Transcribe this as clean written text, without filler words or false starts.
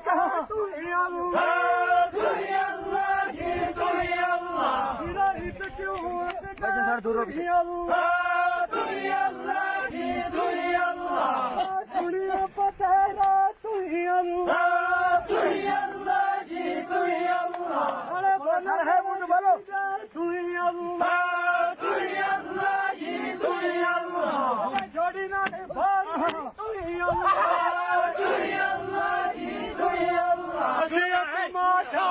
का तू ही अल्लाह जी तू ही अल्लाह तेरा हित क्यों अल्लाह तू ही अल्लाह जी तू ही अल्लाह दुनिया पता है तू ही अल्लाह जी तू ही अल्लाह अरे सर है मुंड बोलो तू ही अल्लाह जी तू ही अल्लाह जोड़ी ना भाग तू ही अल्लाह जी तू ही अल्लाह माशा